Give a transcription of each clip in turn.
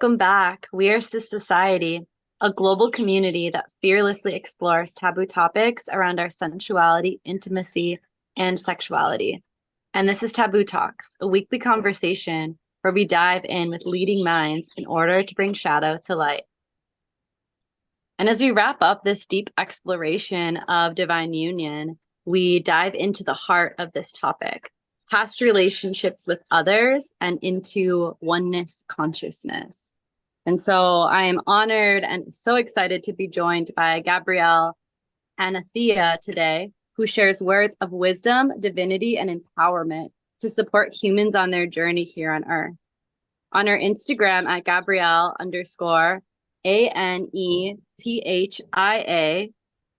welcome back. We are SISociety, a global community that fearlessly explores taboo topics around our sensuality, intimacy, and sexuality. And this is Taboo Talks, a weekly conversation where we dive in with leading minds in order to bring shadow to light. And as we wrap up this deep exploration of divine union, we dive into the heart of this topic, past relationships with others and into oneness consciousness. And so I am honored and so excited to be joined by Gabrielle Anethia today, who shares words of wisdom, divinity, and empowerment to support humans on their journey here on Earth. On her Instagram at Gabrielle underscore Anethia,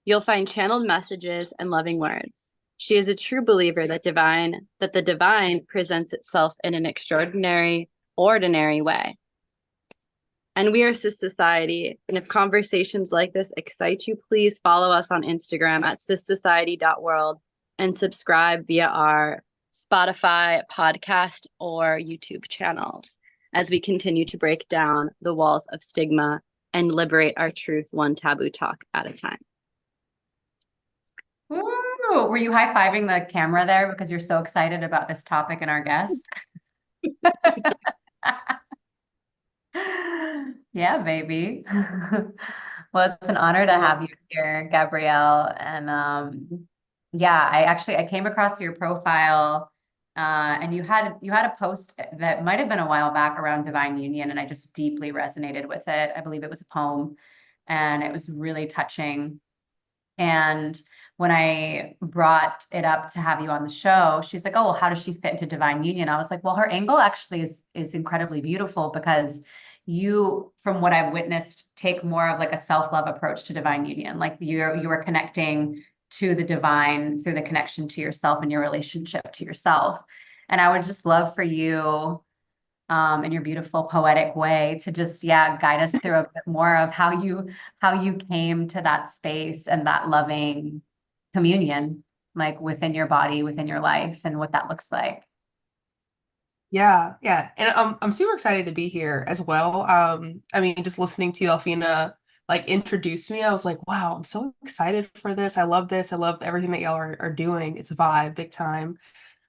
you'll find channeled messages and loving words. She is a true believer that the divine presents itself in an extraordinary, ordinary way. And we are SISociety. And if conversations like this excite you, please follow us on Instagram at SISociety.world and subscribe via our Spotify podcast or YouTube channels as we continue to break down the walls of stigma and liberate our truth one taboo talk at a time. Ooh, were you high-fiving the camera there because you're so excited about this topic and our guest? Yeah, baby. Well, it's an honor to have you here, Gabrielle. And yeah, I came across your profile and you had a post that might have been a while back around divine union, and I just deeply resonated with it. I believe it was a poem, and it was really touching. And when I brought it up to have you on the show, she's like, "Oh, well, how does she fit into divine union?" I was like, "Well, her angle actually is incredibly beautiful because you, from what I've witnessed, take more of like a self-love approach to divine union. Like you are connecting to the divine through the connection to yourself and your relationship to yourself. And I would just love for you, in your beautiful poetic way, to just guide us through a bit more of how you came to that space and that loving communion, like within your body, within your life, and what that looks like. Yeah. And I'm super excited to be here as well. I mean, just listening to Alfina like introduce me, I was like, wow, I'm so excited for this. I love this. I love everything that y'all are doing. It's a vibe, big time.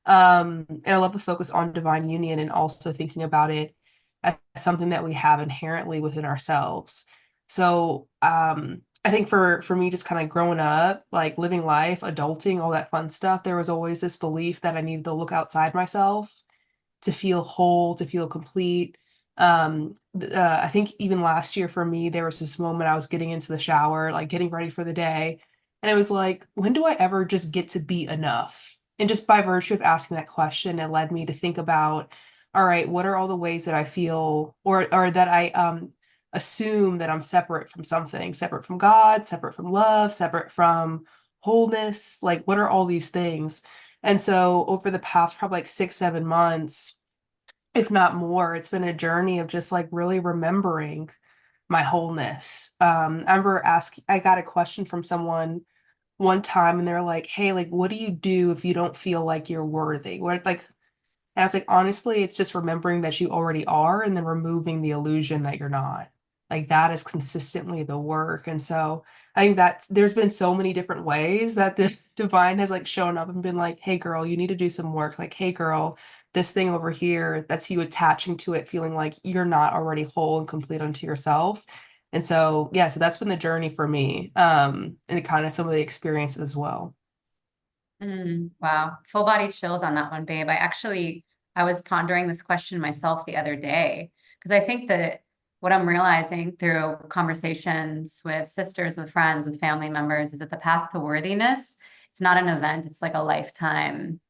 And I love the focus on divine union and also thinking about it as something that we have inherently within ourselves. So I think for me, just kind of growing up, like living life, adulting, all that fun stuff, there was always this belief that I needed to look outside myself to feel whole, to feel complete. I think even last year for me, there was this moment I was getting into the shower, like getting ready for the day. And it was like, when do I ever just get to be enough? And just by virtue of asking that question, it led me to think about, all right, what are all the ways that I feel or that I assume that I'm separate from something, separate from God, separate from love, separate from wholeness? Like, what are all these things? And so over the past probably like 6, 7 months, if not more, it's been a journey of just like really remembering my wholeness. I remember I got a question from someone one time and they're like, hey, like, what do you do if you don't feel like you're worthy? And I was like, honestly, it's just remembering that you already are and then removing the illusion that you're not. Like that is consistently the work. And so I think that there's been so many different ways that the divine has like shown up and been like, hey girl, you need to do some work. Like, hey girl, this thing over here, that's you attaching to it, feeling like you're not already whole and complete unto yourself. And so yeah, so that's been the journey for me. And kind of some of the experiences as well. Wow. Full body chills on that one, babe. I was pondering this question myself the other day because I think that what I'm realizing through conversations with sisters, with friends, with family members is that the path to worthiness, it's not an event, it's like a lifetime.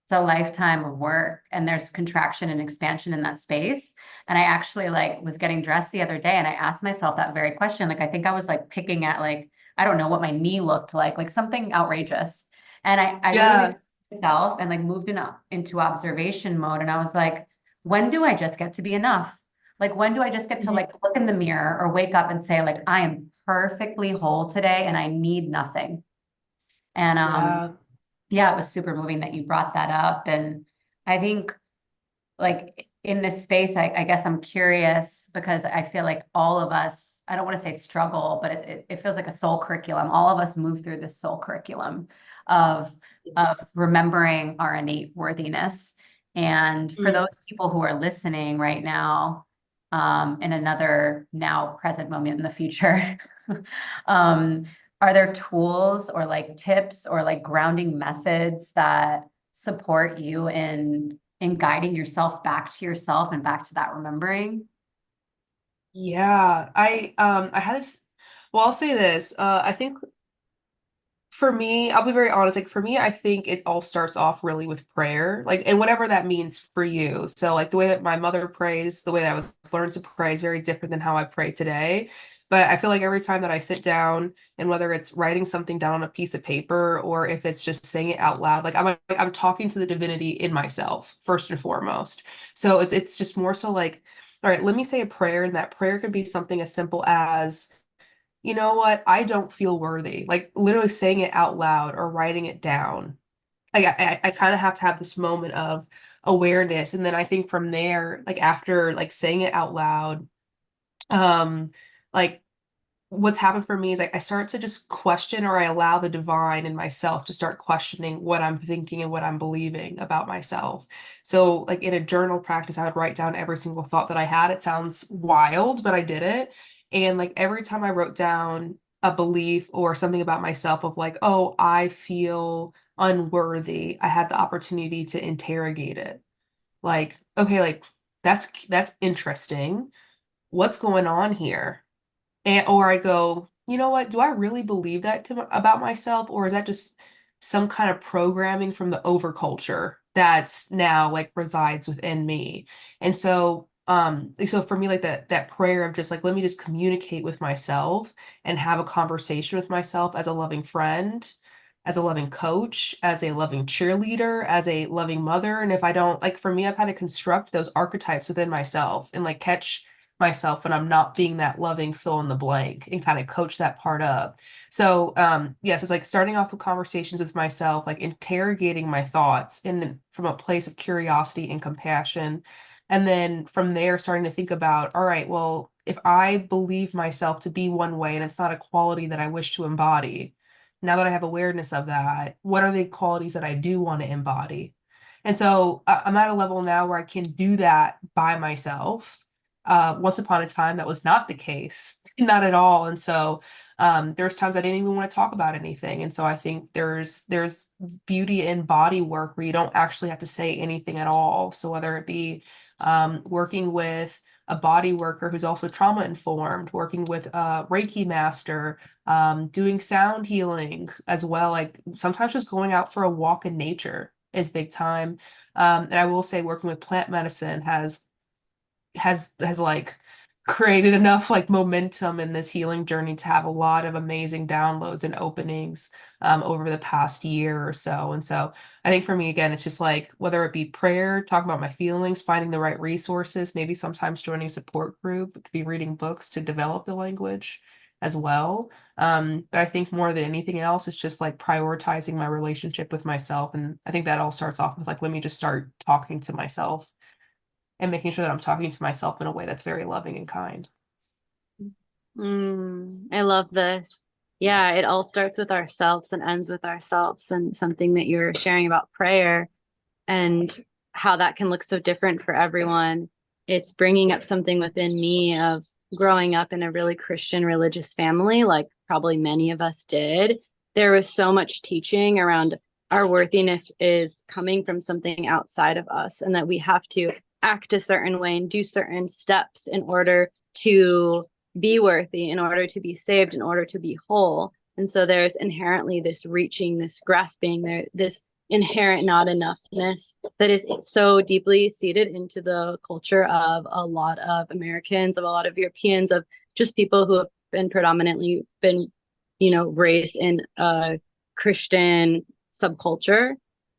It's a lifetime of work, and there's contraction and expansion in that space. And I actually like was getting dressed the other day and I asked myself that very question. Like I think I was like picking at like, I don't know what my knee looked like something outrageous. And I literally Yeah. stopped myself and like moved into observation mode. And I was like, when do I just get to be enough? Like, when do I just get to Mhm. like look in the mirror or wake up and say, like, I am perfectly whole today and I need nothing. And Yeah. yeah, it was super moving that you brought that up. And I think like in this space, I guess I'm curious because I feel like all of us, I don't want to say struggle, but it feels like a soul curriculum. All of us move through this soul curriculum of remembering our innate worthiness. And for Mm. those people who are listening right now, in another now present moment in the future, um, are there tools or like tips or like grounding methods that support you in guiding yourself back to yourself and back to that remembering? Yeah, I had this, well, I'll say this. I think for me, I'll be very honest, like for me, I think it all starts off really with prayer, like, and whatever that means for you. So like the way that my mother prays, the way that I was learned to pray is very different than how I pray today. But I feel like every time that I sit down, and whether it's writing something down on a piece of paper or if it's just saying it out loud, like I'm talking to the divinity in myself first and foremost. So it's just more so like, all right, let me say a prayer, and that prayer could be something as simple as, you know what? I don't feel worthy. Like literally saying it out loud or writing it down. Like I kind of have to have this moment of awareness. And then I think from there, like after like saying it out loud, um, like what's happened for me is like I start to just question, or I allow the divine in myself to start questioning what I'm thinking and what I'm believing about myself. So like in a journal practice, I would write down every single thought that I had. It sounds wild, but I did it. And like every time I wrote down a belief or something about myself of like, oh, I feel unworthy, I had the opportunity to interrogate it. Like, okay, like that's interesting. What's going on here? And or I go, you know what? Do I really believe that about myself, or is that just some kind of programming from the overculture that's now like resides within me? And so, so for me, like that prayer of just like, let me just communicate with myself and have a conversation with myself as a loving friend, as a loving coach, as a loving cheerleader, as a loving mother. And if I don't, like for me, I've had to construct those archetypes within myself and like catch myself when I'm not being that loving fill in the blank and kind of coach that part up. So yes, it's like starting off with conversations with myself, like interrogating my thoughts in from a place of curiosity and compassion. And then from there starting to think about, all right, well, if I believe myself to be one way and it's not a quality that I wish to embody, now that I have awareness of that, what are the qualities that I do want to embody? And so I'm at a level now where I can do that by myself. Once upon a time, that was not the case, not at all. And so there's times I didn't even want to talk about anything. And so I think there's beauty in body work where you don't actually have to say anything at all. So whether it be working with a body worker who's also trauma informed, working with a Reiki master, doing sound healing as well, like sometimes just going out for a walk in nature is big time. And I will say working with plant medicine has like created enough like momentum in this healing journey to have a lot of amazing downloads and openings over the past year or so. And so I think for me, again, it's just like whether it be prayer, talking about my feelings, finding the right resources, maybe sometimes joining a support group, it could be reading books to develop the language as well. But I think more than anything else, it's just like prioritizing my relationship with myself. And I think that all starts off with like, let me just start talking to myself and making sure that I'm talking to myself in a way that's very loving and kind. I love this. Yeah, it all starts with ourselves and ends with ourselves. And something that you're sharing about prayer and how that can look so different for everyone. It's bringing up something within me of growing up in a really Christian religious family, like probably many of us did. There was so much teaching around our worthiness is coming from something outside of us, and that we have to act a certain way and do certain steps in order to be worthy, in order to be saved, in order to be whole. And so there's inherently this reaching, this grasping, this inherent not enoughness that is so deeply seated into the culture of a lot of Americans, of a lot of Europeans, of just people who have been predominantly been, raised in a Christian subculture.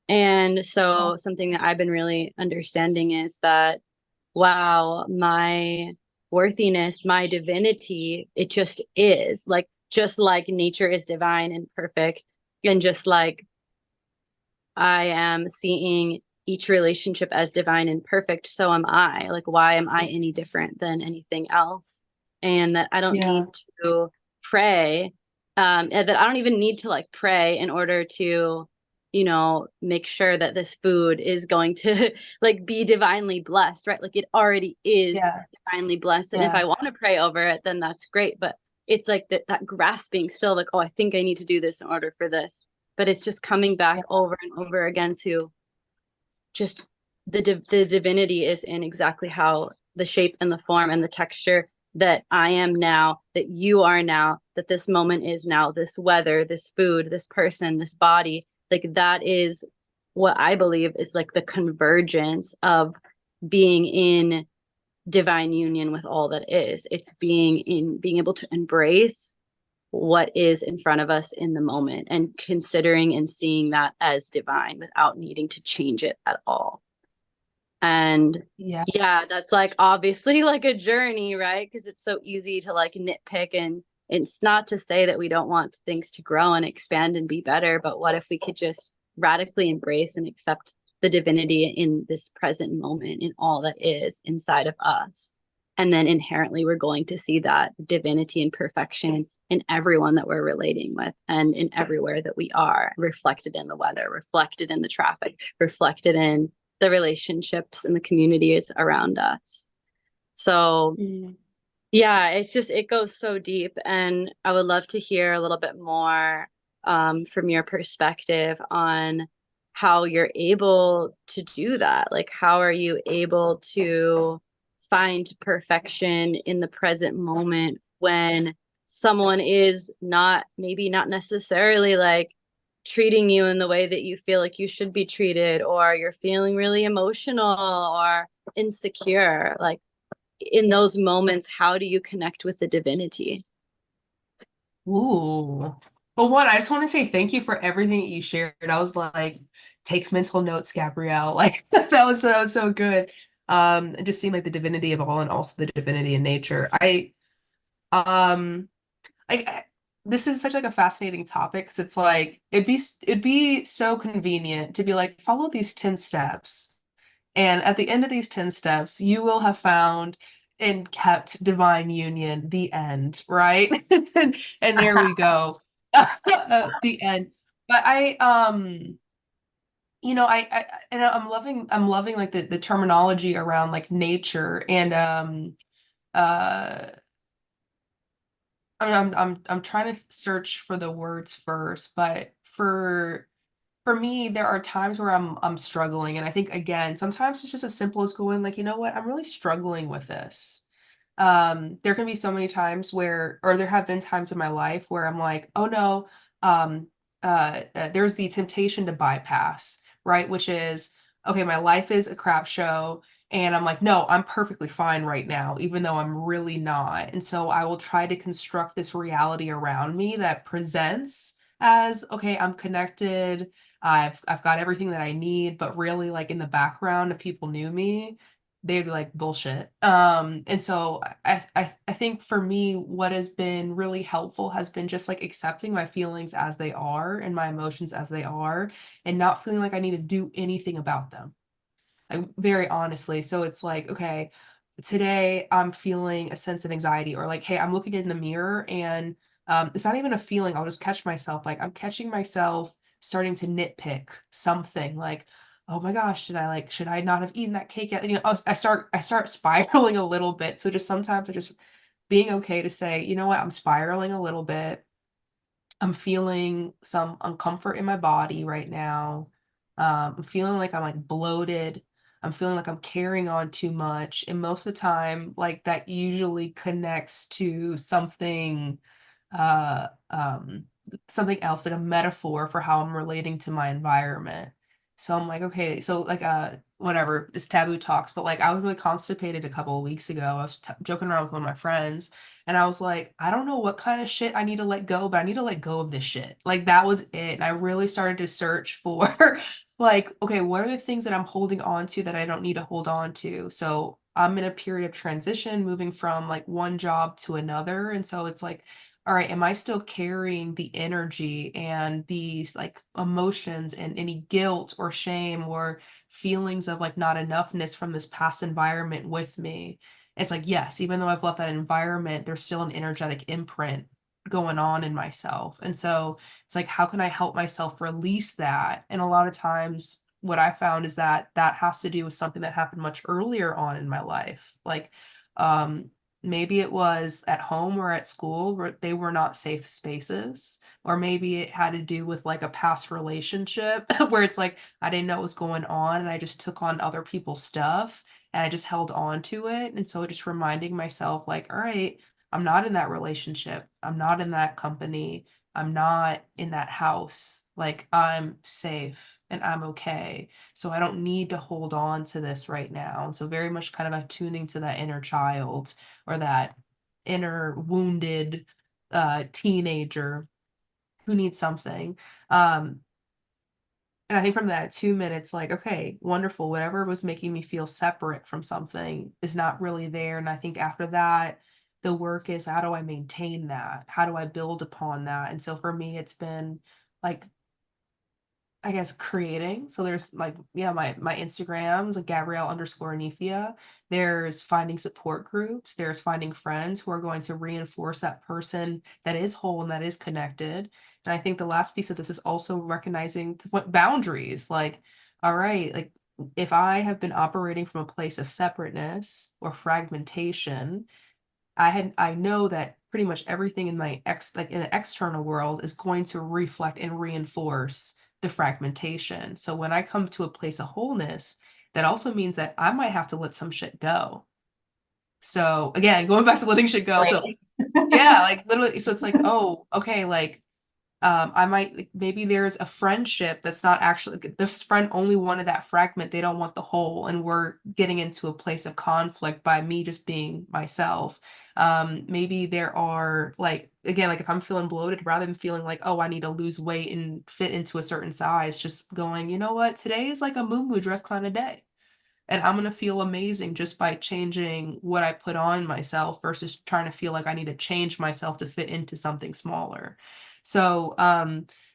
And so something that I've been really understanding is that, wow, my worthiness, my divinity, it just is like, just like nature is divine and perfect. And just like I am seeing each relationship as divine and perfect, so am I. Like, why am I any different than anything else? And that I don't Yeah. need to pray, and that I don't even need to like pray in order to, make sure that this food is going to like be divinely blessed, right? Like it already is Yeah. divinely blessed. And if Yeah. I want to pray over it, then that's great. But it's like that grasping still, like, oh, I think I need to do this in order for this. But it's just coming back Yeah. over and over again to just the divinity is in exactly how the shape and the form and the texture that I am now, that you are now, that this moment is now, this weather, this food, this person, this body, like that is what I believe is like the convergence of being in divine union with all that is. It's being able to embrace what is in front of us in the moment and considering and seeing that as divine without needing to change it at all. And Yeah. yeah, that's like obviously like a journey, right? Because it's so easy to like nitpick, and it's not to say that we don't want things to grow and expand and be better, but what if we could just radically embrace and accept the divinity in this present moment in all that is inside of us? And then inherently we're going to see that divinity and perfection in everyone that we're relating with and in everywhere that we are, reflected in the weather, reflected in the traffic, reflected in the relationships and the communities around us. So Mm. yeah, it goes so deep, and I would love to hear a little bit more from your perspective on how you're able to do that. Like, how are you able to find perfection in the present moment when someone is not, maybe not necessarily like treating you in the way that you feel like you should be treated, or you're feeling really emotional or insecure? Like, in those moments, how do you connect with the divinity? Ooh. Well, one, I just want to say thank you for everything that you shared. I was like, take mental notes, Gabrielle. Like that was so good. It just seemed like the divinity of all and also the divinity in nature. Um I this is such like a fascinating topic because it's like it'd be so convenient to be like, follow these 10 steps. And at the end of these 10 steps, you will have found and kept divine union, the end, right? And there we go. The end. But and I'm loving like the terminology around like nature and uh I'm trying to search for the words first, but for me, there are times where I'm struggling, and I think again, sometimes it's just as simple as going like, you know what, I'm really struggling with this. There can be so many times where, or there have been times in my life where I'm like, oh no, um, there's the temptation to bypass, right? Which is, okay, my life is a crap show. And I'm like, no, I'm perfectly fine right now, even though I'm really not. And so I will try to construct this reality around me that presents as, okay, I'm connected. I've got everything that I need, but really like in the background, if people knew me, they'd be like bullshit. And so I think for me, what has been really helpful has been just like accepting my feelings as they are and my emotions as they are, and not feeling like I need to do anything about them. Like very honestly. So it's like, okay, today I'm feeling a sense of anxiety, or like, hey, I'm looking in the mirror and it's not even a feeling. I'll just catch myself. Like I'm catching myself starting to nitpick something like, oh my gosh, should I not have eaten that cake yet? I start spiraling a little bit. So just sometimes I just being okay to say, you know what, I'm spiraling a little bit. I'm feeling some uncomfort in my body right now. I'm feeling like I'm like bloated. I'm feeling like I'm carrying on too much. And most of the time, like that usually connects to uh, um, something else, like a metaphor for how I'm relating to my environment. So I'm like, okay, so like whatever, it's taboo talks, but like I was really constipated a couple of weeks ago. I was joking around with one of my friends, and I was like, I don't know what kind of shit I need to let go, but I need to let go of this shit. Like that was it. And I really started to search for like, okay, what are the things that I'm holding on to that I don't need to hold on to? So I'm in a period of transition, moving from like one job to another. And so it's like all right, am I still carrying the energy and these like emotions and any guilt or shame or feelings of like not enoughness from this past environment with me? It's like, yes, even though I've left that environment, there's still an energetic imprint going on in myself. And so it's like, how can I help myself release that? And a lot of times, what I found is that that has to do with something that happened much earlier on in my life. Like, um, maybe it was at home or at school where they were not safe spaces, or maybe it had to do with like a past relationship where it's like I didn't know what was going on and I just took on other people's stuff and I just held on to it. And so just reminding myself, like, all right, I'm not in that relationship. I'm not in that company. I'm not in that house. Like, I'm safe and I'm okay. So I don't need to hold on to this right now. And so very much kind of attuning to that inner child or that inner wounded teenager who needs something. And I think from that 2 minutes, like, okay, wonderful, whatever was making me feel separate from something is not really there. And I think after that, the work is how do I maintain that? How do I build upon that? And so for me, it's been like I guess creating. So there's like, yeah, my Instagrams, like Gabrielle_Anethia. There's finding support groups. There's finding friends who are going to reinforce that person that is whole and that is connected. And I think the last piece of this is also recognizing what boundaries, like, all right, like if I have been operating from a place of separateness or fragmentation, I know that pretty much everything in my like in the external world is going to reflect and reinforce the fragmentation. So when I come to a place of wholeness, that also means that I might have to let some shit go. So again, going back to letting shit go. So Right. yeah, like literally, so it's like, oh, okay, like I might like, maybe there's a friendship that's not actually this friend only wanted that fragment. They don't want the whole, and we're getting into a place of conflict by me just being myself. Maybe there are like again, like if I'm feeling bloated, rather than feeling like, oh, I need to lose weight and fit into a certain size, just going, you know what, today is like a moo dress kind of day. And I'm gonna feel amazing just by changing what I put on myself versus trying to feel like I need to change myself to fit into something smaller. So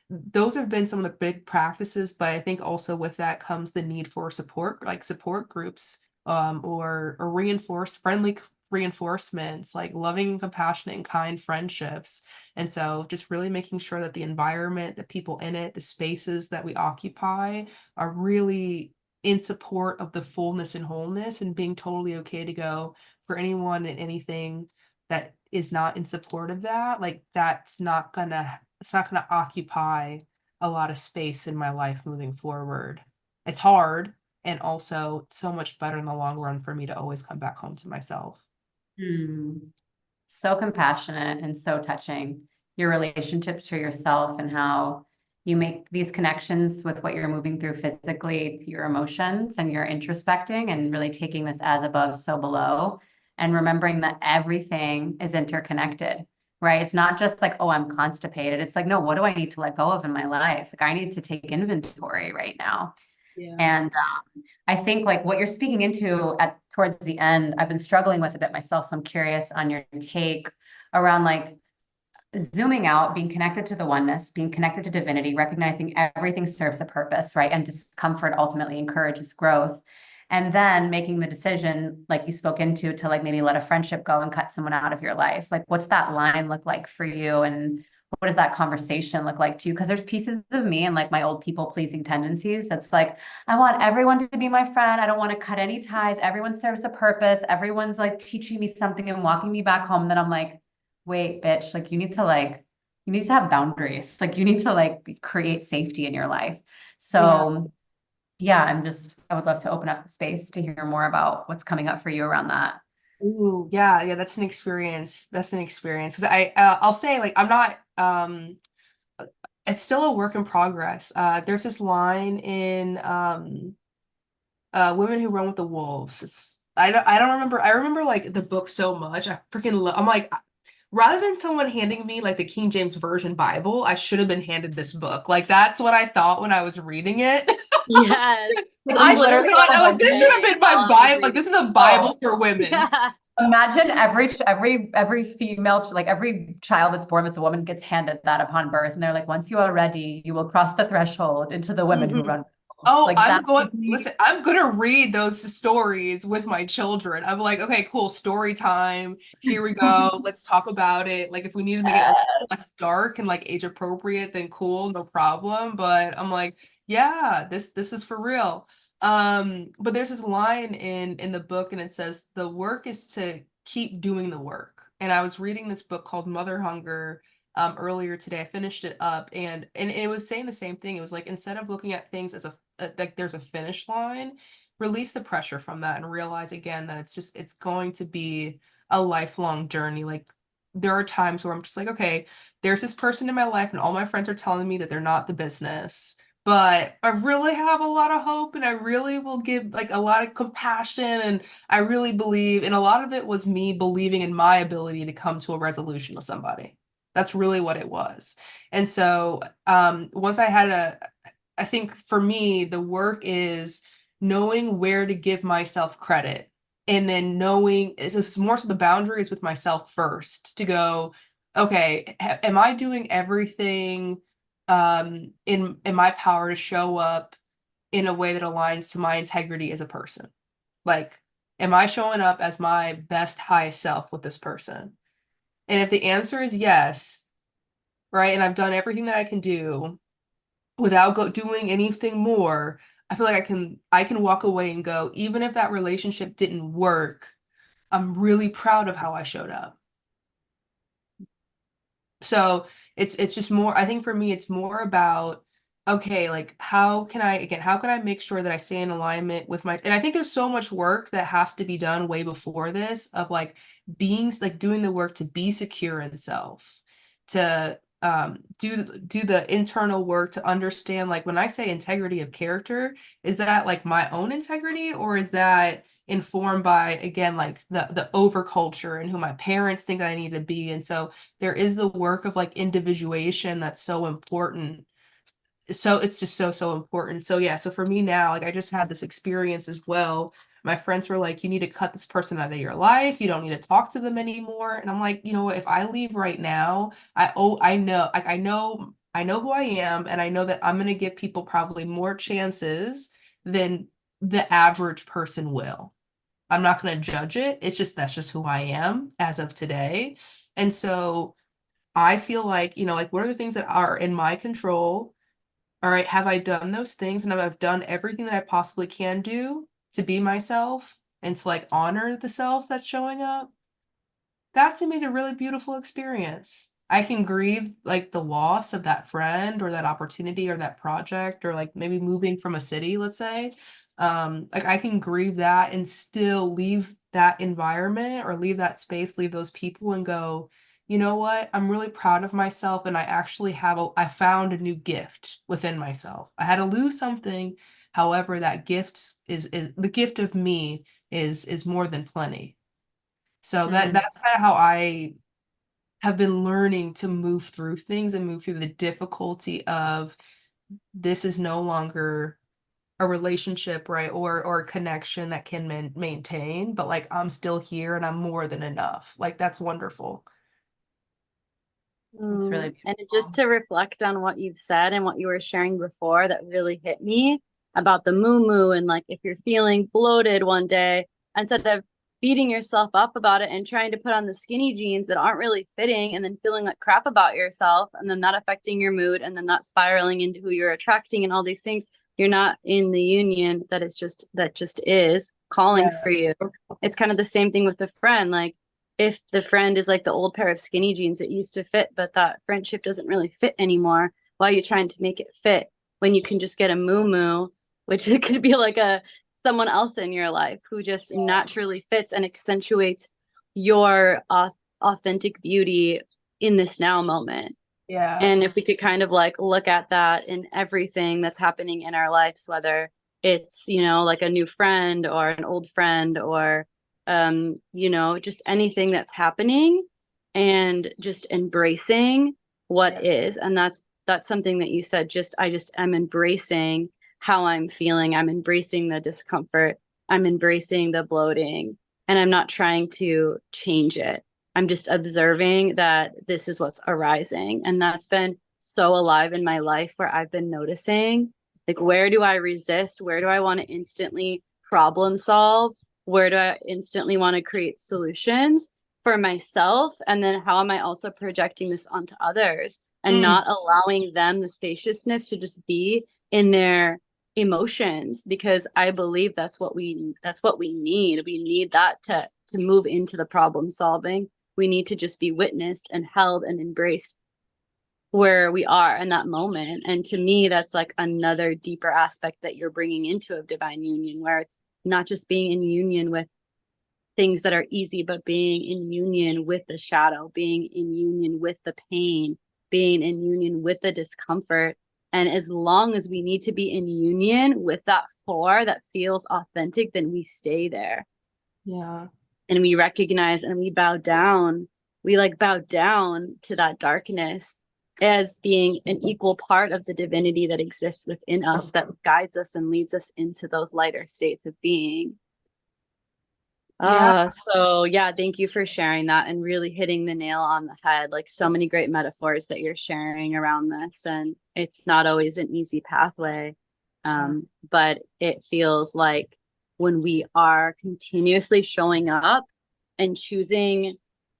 those have been some of the big practices, but I think also with that comes the need for support, like support groups, or reinforce friendly reinforcements, like loving and compassionate and kind friendships. And so just really making sure that the environment, the people in it, the spaces that we occupy are really in support of the fullness and wholeness, and being totally okay to go for anyone and anything that is not in support of that. Like it's not gonna occupy a lot of space in my life moving forward. It's hard, and also so much better in the long run for me to always come back home to myself. Hmm. So compassionate and so touching. Your relationship to yourself and how you make these connections with what you're moving through physically, your emotions, and you're introspecting and really taking this as above, so below, and remembering that everything is interconnected, right? It's not just like, oh, I'm constipated. It's like, no, what do I need to let go of in my life? Like, I need to take inventory right now. Yeah. And I think like what you're speaking into at towards the end, I've been struggling with a bit myself. So I'm curious on your take around like zooming out, being connected to the oneness, being connected to divinity, recognizing everything serves a purpose, right? And discomfort ultimately encourages growth. And then making the decision, like you spoke into, to like maybe let a friendship go and cut someone out of your life. Like, what's that line look like for you? And what does that conversation look like to you? Because there's pieces of me and like my old people pleasing tendencies that's like, I want everyone to be my friend. I don't want to cut any ties. Everyone serves a purpose. Everyone's like teaching me something and walking me back home. Then I'm like, wait, bitch, like you need to have boundaries. Like you need to like create safety in your life. Yeah. So yeah, I would love to open up the space to hear more about what's coming up for you around that. Ooh, yeah, yeah, that's an experience. That's an experience. 'Cause I'll say like I'm not it's still a work in progress. There's this line in Women Who Run with the Wolves. I don't remember. I remember like the book so much. I'm like, rather than someone handing me like the King James Version Bible, I should have been handed this book. Like that's what I thought when I was reading it. Yes. Like I you should have literally been like, want oh, to this should have Same been while my I was Bible. Like reading. this is a Oh, Bible for women. Yeah. Imagine every female, like every child that's born as a woman gets handed that upon birth, and they're like, once you are ready, you will cross the threshold into the women who run. Oh, Like that's listen, I'm gonna read those stories with my children. I'm like, okay, cool, story time. Here we go. Let's talk about it. Like, if we need to make it a little less dark and like age appropriate, then cool, no problem. But I'm like, yeah, this is for real. But there's this line in the book, and it says the work is to keep doing the work. And I was reading this book called Mother Hunger earlier today. I finished it up, and it was saying the same thing. It was like, instead of looking at things as like there's a finish line, release the pressure from that and realize again that it's going to be a lifelong journey. Like, there are times where I'm just like, okay, there's this person in my life and all my friends are telling me that they're not the business, but I really have a lot of hope, and I really will give like a lot of compassion, and I really believe, and a lot of it was me believing in my ability to come to a resolution with somebody. That's really what it was. And so once I think for me, the work is knowing where to give myself credit, and then knowing it's just more so the boundaries with myself first to go, okay, am I doing everything in my power to show up in a way that aligns to my integrity as a person? Like, am I showing up as my best highest self with this person? And if the answer is yes, right, and I've done everything that I can do without doing anything more, I feel like I can walk away and go, even if that relationship didn't work, I'm really proud of how I showed up. So it's just more, I think for me, it's more about, okay, like how can I make sure that I stay in alignment with my, and I think there's so much work that has to be done way before this of like being like doing the work to be secure in self, to do the internal work to understand, like when I say integrity of character, is that like my own integrity, or is that informed by, again, like the over culture and who my parents think that I need to be? And so there is the work of like individuation that's so important. So it's just so important. So yeah, so for me now, like I just had this experience as well. My friends were like, you need to cut this person out of your life. You don't need to talk to them anymore. And I'm like, you know what, if I leave right now, I know, like I know who I am, and I know that I'm gonna give people probably more chances than the average person will. I'm not going to judge it. It's just that's just who I am as of today. And so I feel like, like what are the things that are in my control? All right, have I done those things, and have I done everything that I possibly can do to be myself and to like honor the self that's showing up? That to me is a really beautiful experience. I can grieve like the loss of that friend or that opportunity or that project, or like maybe moving from a city, let's say. Like I can grieve that and still leave that environment or leave that space, leave those people, and go, you know what? I'm really proud of myself, and I found a new gift within myself. I had to lose something. However, that gift is the gift of me is more than plenty. So that's kind of how I have been learning to move through things and move through the difficulty of, this is no longer a relationship, right? Or a connection that can maintain, but like I'm still here and I'm more than enough. Like that's wonderful. It's really And just beautiful. to reflect on what you've said and what you were sharing before, that really hit me about the moo moo. And like, if you're feeling bloated one day, instead of beating yourself up about it and trying to put on the skinny jeans that aren't really fitting, and then feeling like crap about yourself, and then that affecting your mood, and then that spiraling into who you're attracting and all these things, you're not in the union that just is calling Yeah. for you. It's kind of the same thing with a friend. Like, if the friend is like the old pair of skinny jeans that used to fit, but that friendship doesn't really fit anymore, why are you trying to make it fit when you can just get a moo moo, which it could be like a someone else in your life who just naturally fits and accentuates your authentic beauty in this now moment. Yeah. And if we could kind of like look at that in everything that's happening in our lives, whether it's, like a new friend or an old friend, or, just anything that's happening, and just embracing what Yeah. is. And that's something that you said, I'm embracing how I'm feeling. I'm embracing the discomfort. I'm embracing the bloating. and I'm not trying to change it. I'm just observing that this is what's arising. And that's been so alive in my life, where I've been noticing, like, where do I resist? Where do I want to instantly problem solve? Where do I instantly want to create solutions for myself? And then how am I also projecting this onto others and Mm, not allowing them the spaciousness to just be in their emotions? Because I believe that's what we need. We need that to move into the problem solving. We need to just be witnessed and held and embraced where we are in that moment. And to me, that's like another deeper aspect that you're bringing into a divine union, where it's not just being in union with things that are easy, but being in union with the shadow, being in union with the pain, being in union with the discomfort. And as long as we need to be in union with that four that feels authentic, then we stay there yeah. and we recognize and we bow down. We like bow down to that darkness as being an equal part of the divinity that exists within us, that guides us and leads us into those lighter states of being. Yeah. So yeah, thank you for sharing that and really hitting the nail on the head. Like, so many great metaphors that you're sharing around this, and it's not always an easy pathway. But it feels like when we are continuously showing up and choosing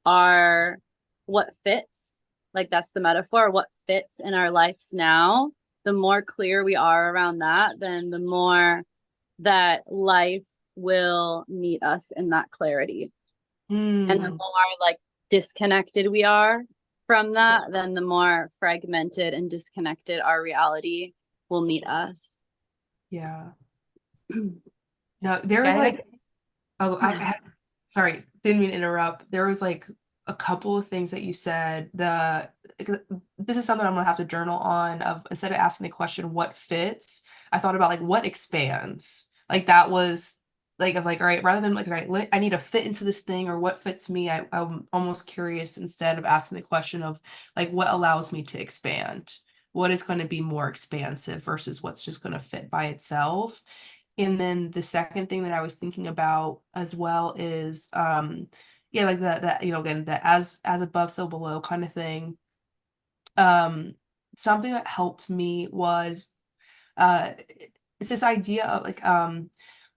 our what fits, like that's the metaphor, what fits in our lives now, the more clear we are around that, then the more that life will meet us in that clarity. And the Mm, more like disconnected we are from that, then the more fragmented and disconnected our reality will meet us. yeah. No, there was Yeah, like, oh, Yeah. sorry, didn't mean to interrupt. There was like a couple of things that you said. This is something I'm gonna have to journal on. Of instead of asking the question, what fits, I thought about like what expands. Like that was like of like, all right, rather than like, all right, I need to fit into this thing or what fits me. I'm almost curious instead of asking the question of like what allows me to expand. What is going to be more expansive versus what's just going to fit by itself. And then the second thing that I was thinking about as well is yeah, like that again, that as above, so below kind of thing. Um Something that helped me was uh it's this idea of like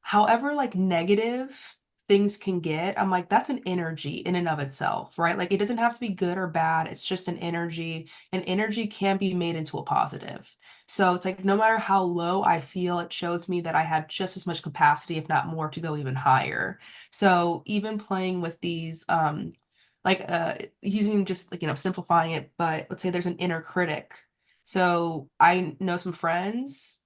however like negative things can get, I'm like that's an energy in and of itself, right? Like it doesn't have to be good or bad, it's just an energy, and energy can be made into a positive. So it's like no matter how low I feel, it shows me that I have just as much capacity, if not more, to go even higher. So even playing with these like using just like simplifying it, but let's say there's an inner critic. So I know some friends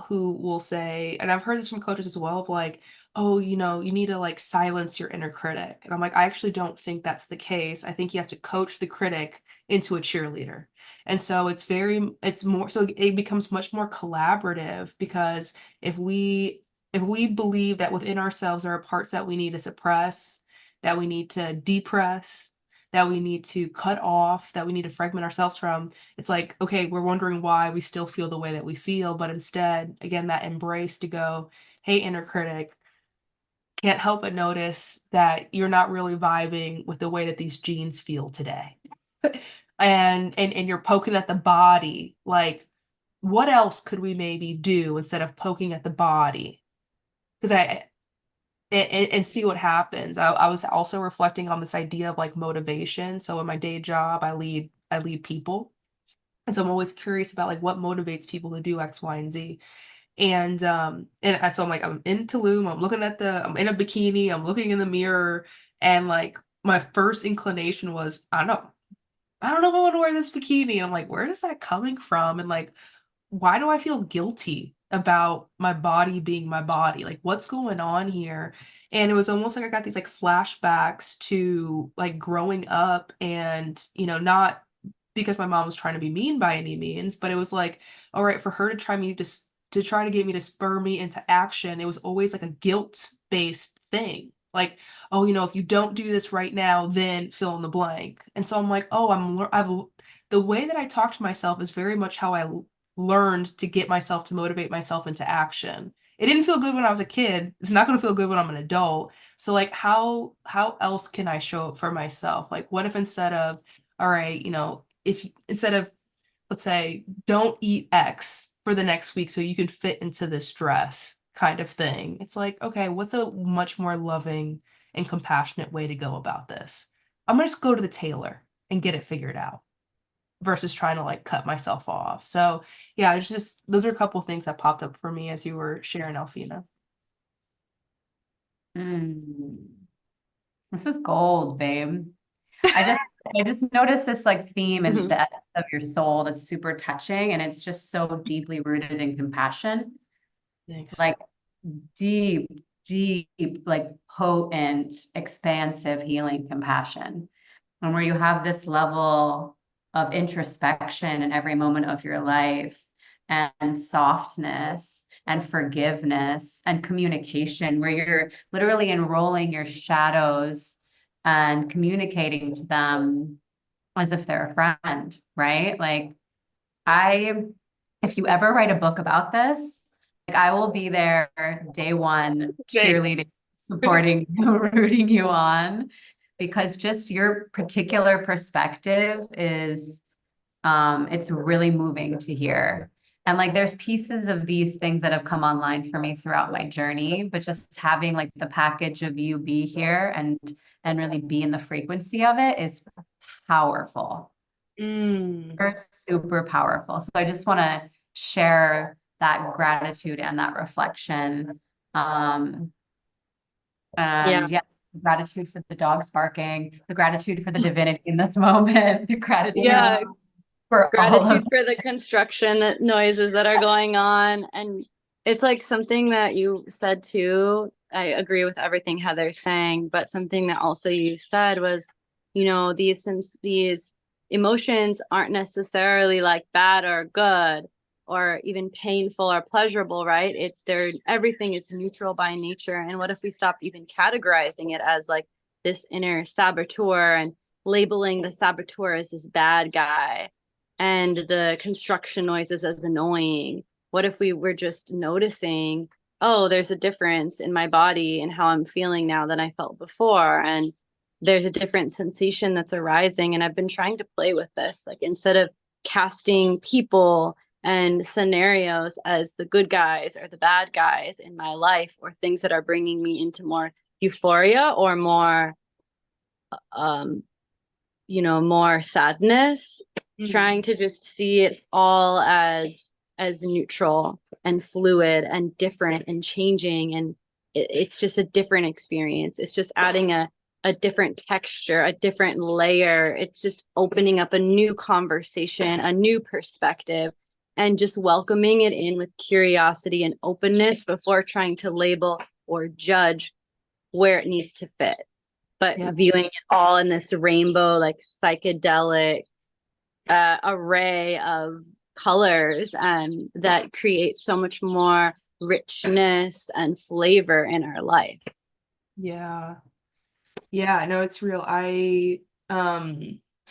who will say, and I've heard this from coaches as well, of like, oh, you need to like silence your inner critic. And I'm like, I actually don't think that's the case. I think you have to coach the critic into a cheerleader. And so it's more, so it becomes much more collaborative, because if we believe that within ourselves there are parts that we need to suppress, that we need to depress, that we need to cut off, that we need to fragment ourselves from, it's like, okay, we're wondering why we still feel the way that we feel. But instead, again, that embrace to go, hey, inner critic, can't help but notice that you're not really vibing with the way that these jeans feel today. And you're poking at the body, like, what else could we maybe do instead of poking at the body? Because and see what happens. I was also reflecting on this idea of like motivation. So in my day job, I lead people. And so I'm always curious about like what motivates people to do X, Y, and Z. So I'm like, I'm in Tulum, I'm in a bikini, I'm looking in the mirror, and like my first inclination was, I don't know if I want to wear this bikini. And I'm like, where is that coming from? And like, why do I feel guilty about my body being my body? Like, what's going on here? And it was almost like I got these like flashbacks to like growing up, and not because my mom was trying to be mean by any means, but it was like, all right, for her to try to get me to spur me into action, it was always like a guilt-based thing. Like, oh, if you don't do this right now, then fill in the blank. And so I'm like, oh, the way that I talk to myself is very much how I learned to get myself to motivate myself into action. it didn't feel good when I was a kid. It's not going to feel good when I'm an adult. So like how else can I show up for myself? Like what if instead of, all right, if instead of, let's say, don't eat X for the next week so you can fit into this dress kind of thing. It's like, okay, what's a much more loving and compassionate way to go about this? I'm gonna just go to the tailor and get it figured out versus trying to like cut myself off. So yeah, it's just those are a couple things that popped up for me as you were sharing, Alfina. Mm. This is gold, babe. I just I just noticed this like theme in Mhm. the essence of your soul that's super touching, and it's just so deeply rooted in compassion, Thanks. like deep, deep, like potent, expansive healing compassion. And where you have this level of introspection in every moment of your life, and softness and forgiveness and communication, where you're literally enrolling your shadows and communicating to them as if they're a friend, right? Like, if you ever write a book about this, like I will be there day one, Thanks. cheerleading, supporting you, rooting you on, because just your particular perspective is, it's really moving to hear. And like there's pieces of these things that have come online for me throughout my journey, but just having like the package of you be here and really be in the frequency of it is powerful. Mm. Super, super powerful. So I just want to share that gratitude and that reflection. Um, Yeah. and yeah, gratitude for the dogs barking, the gratitude for the divinity in this moment, the gratitude Yeah. for all of Gratitude for the construction noises that are going on. And it's like something that you said too. I agree with everything Heather's saying, but something that also you said was, since these emotions aren't necessarily like bad or good or even painful or pleasurable, right? Everything is neutral by nature. And what if we stopped even categorizing it as like this inner saboteur and labeling the saboteur as this bad guy and the construction noises as annoying? What if we were just noticing, oh, there's a difference in my body and how I'm feeling now than I felt before? And there's a different sensation that's arising. And I've been trying to play with this, like instead of casting people and scenarios as the good guys or the bad guys in my life or things that are bringing me into more euphoria or more um more sadness, trying to just see it all as neutral and fluid and different and changing. And it's just a different experience. It's just adding a different texture, a different layer. It's just opening up a new conversation, a new perspective, and just welcoming it in with curiosity and openness before trying to label or judge where it needs to fit, but Yeah. viewing it all in this rainbow, like psychedelic array of colors, and that creates so much more richness and flavor in our life. Yeah. Yeah, no, it's real. So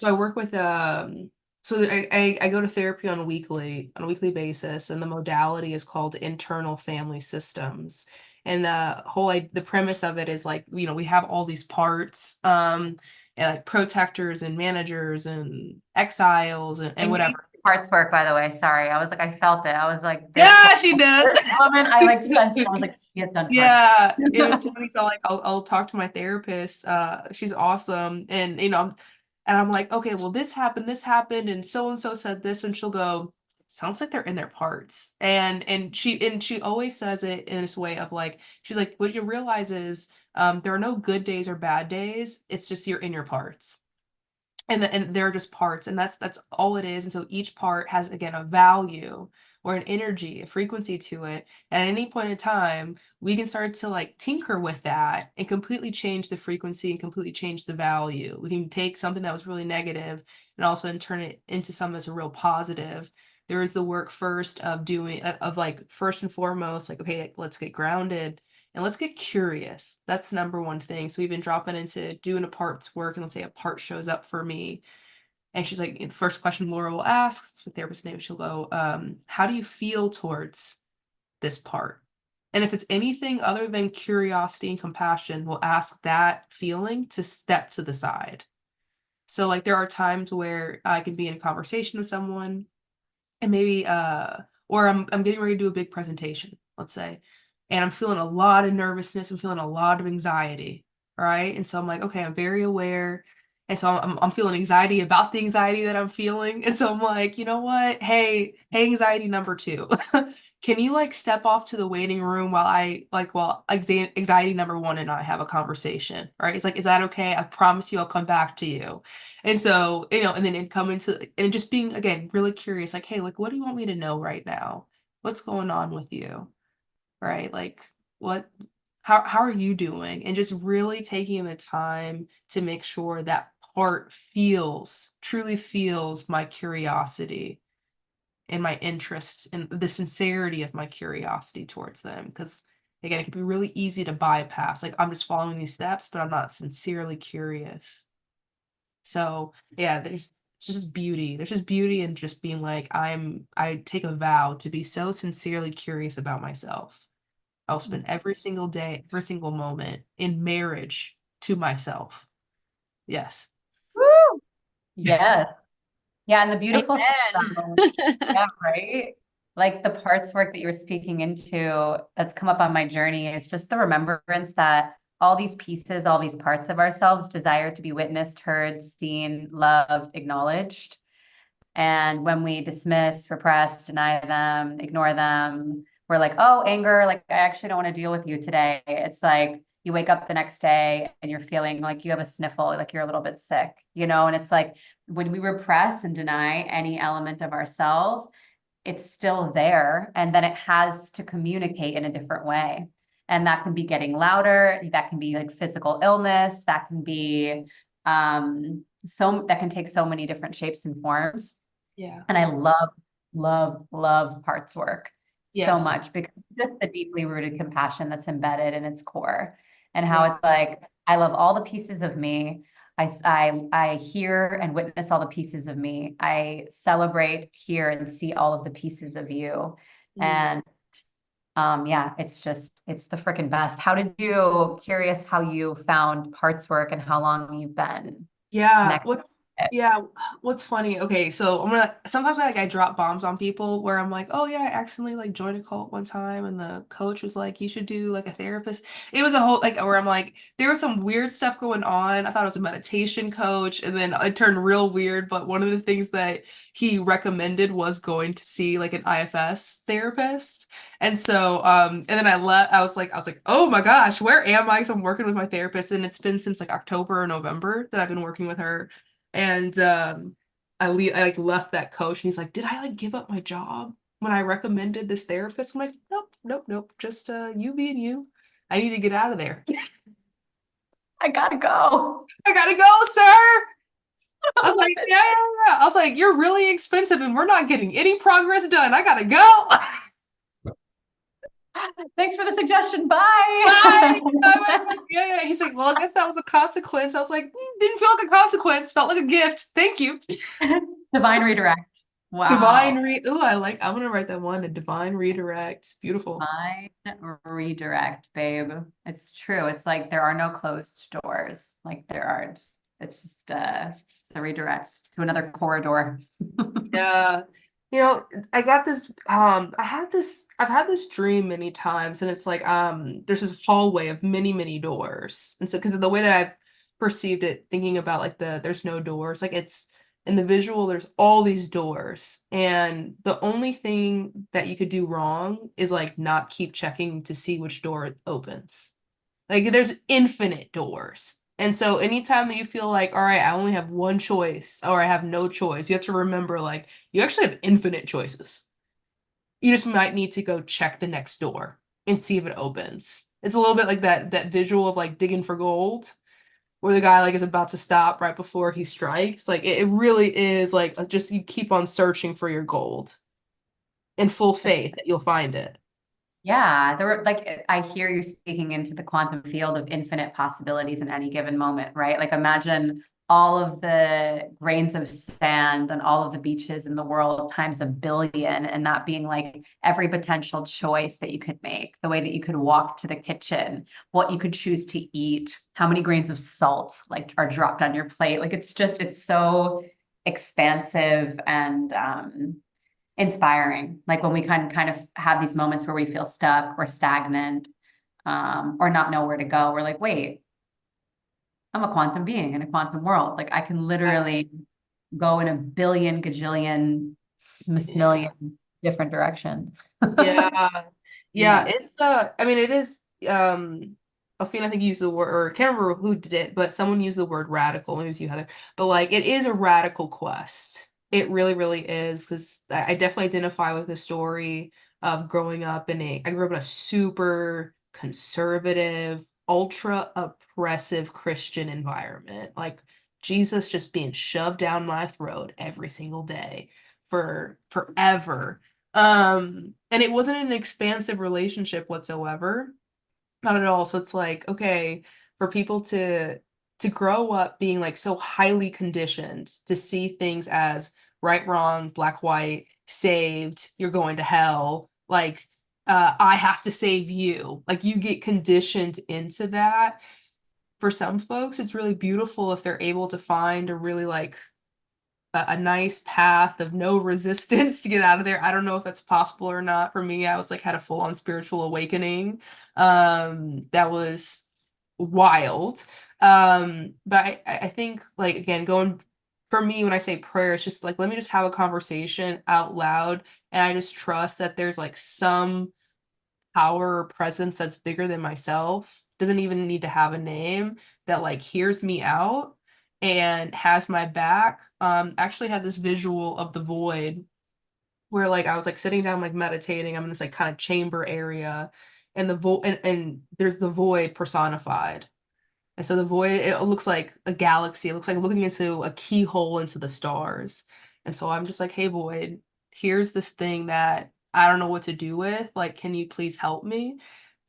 I work with so I go to therapy on a weekly basis, and the modality is called internal family systems. And the premise of it is like, we have all these parts, and like protectors and managers and exiles and and whatever. parts work, by the way. Sorry. I was like, I felt it. I was like, Yeah, she does. this woman, I like sensed it. I was like, she has done parts. Yeah, and it's funny. So like, I'll talk to my therapist. She's awesome, and and I'm like, okay, well, this happened, and so said this, and she'll go, sounds like they're in their parts, and she always says it in this way of like, she's like, what you realize is, there are no good days or bad days. It's just you're in your parts. And they're just parts, and that's all it is. And so each part has, again, a value or an energy, a frequency to it. And at any point in time, we can start to like tinker with that and completely change the frequency and completely change the value. We can take something that was really negative and also turn it into something that's a real positive. There is the work first of doing of like, first and foremost, like, okay, let's get grounded and let's get curious. That's the number one thing. So we've been dropping into doing a part's work, and let's say a part shows up for me. And she's like, the first question Laura will ask, it's what therapist's name, she'll go, how do you feel towards this part? And if it's anything other than curiosity and compassion, we'll ask that feeling to step to the side. So like there are times where I can be in a conversation with someone and maybe or I'm getting ready to do a big presentation, let's say, and I'm feeling a lot of nervousness, I'm feeling a lot of anxiety, right? And so I'm like, okay, I'm very aware. And so I'm feeling anxiety about the anxiety that I'm feeling. And so I'm like, you know what? Hey, anxiety number two. Can you like step off to the waiting room while anxiety number one and I have a conversation, right? It's like, is that okay? I promise you I'll come back to you. And so, and then it come into and just being again really curious, like, hey, like what do you want me to know right now? What's going on with you? Right? Like what how are you doing? And just really taking the time to make sure that part truly feels my curiosity and my interest and the sincerity of my curiosity towards them. Because again, it can be really easy to bypass. Like I'm just following these steps, but I'm not sincerely curious. So yeah, there's just beauty. There's just beauty in just being like, I take a vow to be so sincerely curious about myself. I'll spend every single day, every single moment in marriage to myself. Yes. Woo! Yes. Yeah, and the beautiful thing about, Amen. yeah, right? Like the parts work that you were speaking into that's come up on my journey is just the remembrance that all these pieces, all these parts of ourselves desire to be witnessed, heard, seen, loved, acknowledged. And when we dismiss, repress, deny them, ignore them, we're like, oh, anger, like I actually don't want to deal with you today. It's like you wake up the next day and you're feeling like you have a sniffle, like you're a little bit sick, and it's like when we repress and deny any element of ourselves, it's still there. And then it has to communicate in a different way. And that can be getting louder, that can be like physical illness, that can be that can take so many different shapes and forms. Yeah. And I love, love, love parts work so Yes. much because just the deeply rooted compassion that's embedded in its core and how Yeah. it's like, I love all the pieces of me. I hear and witness all the pieces of me. I celebrate, hear, and see all of the pieces of you. Mm. And yeah, it's the freaking best. Curious how you found parts work and how long you've been Yeah. connected. Yeah, what's funny? Okay, so sometimes I drop bombs on people where I'm like, oh yeah, I accidentally like joined a cult one time and the coach was like, you should do like a therapist. It was a whole like where I'm like, there was some weird stuff going on. I thought it was a meditation coach, and then it turned real weird. But one of the things that he recommended was going to see like an IFS therapist. And so and then I was like, oh my gosh, where am I? Because I'm working with my therapist, and it's been since like October or November that I've been working with her. And I like left that coach and he's like, did I like give up my job when I recommended this therapist? I'm like, nope, nope, nope. Just you being you. I need to get out of there. I gotta go. I gotta go, sir. I was like, yeah, yeah, yeah. I was like, you're really expensive and we're not getting any progress done. I gotta go. Thanks for the suggestion. Bye. Bye. Yeah, yeah. He's like, well, I guess that was a consequence. I was like, didn't feel like a consequence, felt like a gift. Thank you. Divine redirect. Divine Wow. Ooh, I'm gonna write that one, a divine redirect. Beautiful. Divine redirect, babe. It's true. It's like there are no closed doors. Like there aren't. It's just it's a redirect to another corridor. Yeah. I got this I've had this dream many times and it's like there's this hallway of many, many doors. And so because of the way that I've perceived it, thinking about like there's no doors, like it's in the visual, there's all these doors. And the only thing that you could do wrong is like not keep checking to see which door opens. Like there's infinite doors. And so anytime that you feel like, all right, I only have one choice or I have no choice, you have to remember like you actually have infinite choices. You just might need to go check the next door and see if it opens. It's a little bit like that visual of like digging for gold, where the guy like is about to stop right before he strikes. Like it really is like just you keep on searching for your gold in full faith that you'll find it. Yeah, there were like I hear you speaking into the quantum field of infinite possibilities in any given moment, right? Like imagine all of the grains of sand and all of the beaches in the world times a billion, and that being like every potential choice that you could make, the way that you could walk to the kitchen, what you could choose to eat, how many grains of salt like are dropped on your plate. Like it's so expansive and inspiring. Like when we kind of have these moments where we feel stuck or stagnant, or not know where to go, we're like, wait, I'm a quantum being in a quantum world. Like I can literally go in a billion, gajillion, Yeah. million different directions. Yeah. Yeah, Yeah. it's I mean it is Alfina, I think used the word, or I can't remember who did it, but someone used the word radical. Maybe it was you, Heather. But like it is a radical quest. It really, really is, because I definitely identify with the story of growing up I grew up in a super conservative, ultra oppressive Christian environment. Like Jesus just being shoved down my throat every single day for forever. And it wasn't an expansive relationship whatsoever. Not at all. So it's like, okay, for people to grow up being like so highly conditioned to see things as right, wrong, black, white, saved, you're going to hell, like I have to save you. Like you get conditioned into that. For some folks, it's really beautiful if they're able to find a really like a nice path of no resistance to get out of there. I don't know if that's possible or not. For me, I was like had a full on spiritual awakening. That was wild. But I think like again, going for me when I say prayer, it's just like let me just have a conversation out loud, and I just trust that there's like some power or presence that's bigger than myself, doesn't even need to have a name, that like hears me out and has my back. Actually had this visual of the void where like I was like sitting down like meditating. I'm in this like kind of chamber area, and the void and there's the void personified. And so the void, it looks like a galaxy. It looks like looking into a keyhole into the stars. And so I'm just like, hey, void, here's this thing that I don't know what to do with. Like, can you please help me?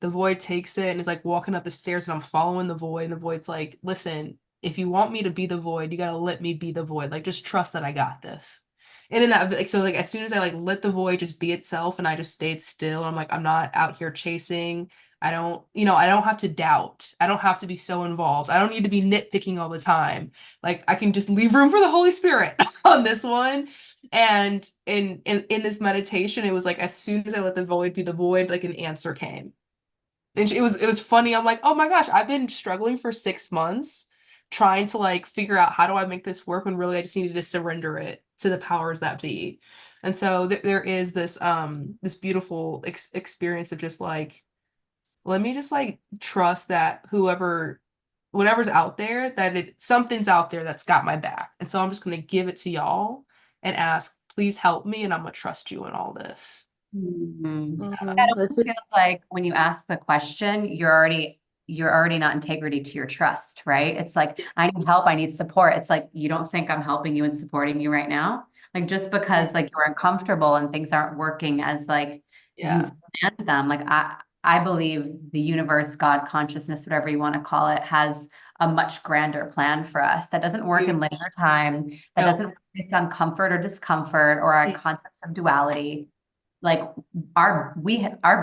The void takes it and is like walking up the stairs, and I'm following the void. And the void's like, listen, if you want me to be the void, you gotta let me be the void. Like, just trust that I got this. And in that, like, so like as soon as I like let the void just be itself and I just stayed still, I'm like, I'm not out here chasing. I don't, I don't have to doubt. I don't have to be so involved. I don't need to be nitpicking all the time. Like I can just leave room for the Holy Spirit on this one. And in this meditation, it was like as soon as I let the void be the void, like an answer came. And it was funny. I'm like, oh my gosh, I've been struggling for 6 months trying to like figure out how do I make this work, when really I just needed to surrender it to the powers that be. And so there is this beautiful experience of just like, let me just like trust that whatever's out there, that something's out there that's got my back. And so I'm just gonna give it to y'all and ask, please help me, and I'm gonna trust you in all this. Mhm. That This almost is feels like when you ask the question, you're already not integrity to your trust, right? It's like, I need help, I need support. It's like, you don't think I'm helping you and supporting you right now? Like just because like you're uncomfortable and things aren't working as like Yeah. you've planned them. Like I believe the universe, God, consciousness, whatever you want to call it, has a much grander plan for us that doesn't work in linear time, that No. doesn't work based on comfort or discomfort or our concepts of duality. Like our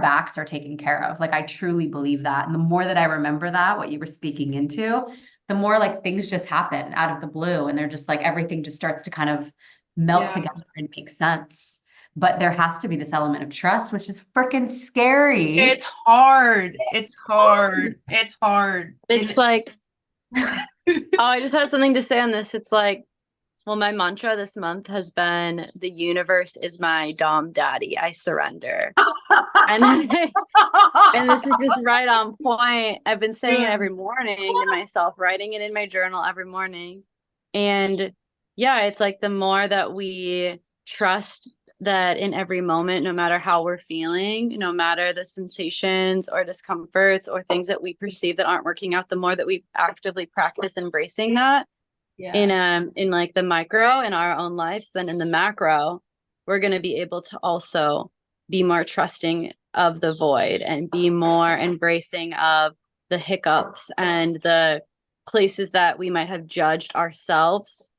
backs are taken care of. Like I truly believe that. And the more that I remember that, what you were speaking into, the more like things just happen out of the blue, and they're just like everything just starts to kind of melt Yeah. together and make sense. But there has to be this element of trust, which is freaking scary. It's hard. It's hard. It's hard. it's like, oh, I just had something to say on this. It's like, well, my mantra this month has been the universe is my dom daddy. I surrender. And and this is just right on point. I've been saying it every morning to myself, writing it in my journal every morning. And yeah, it's like the more that we trust that in every moment, no matter how we're feeling, no matter the sensations or discomforts or things that we perceive that aren't working out, the more that we actively practice embracing that Yeah. in like the micro in our own lives, then in the macro, we're going to be able to also be more trusting of the void and be more embracing of the hiccups and the places that we might have judged ourselves,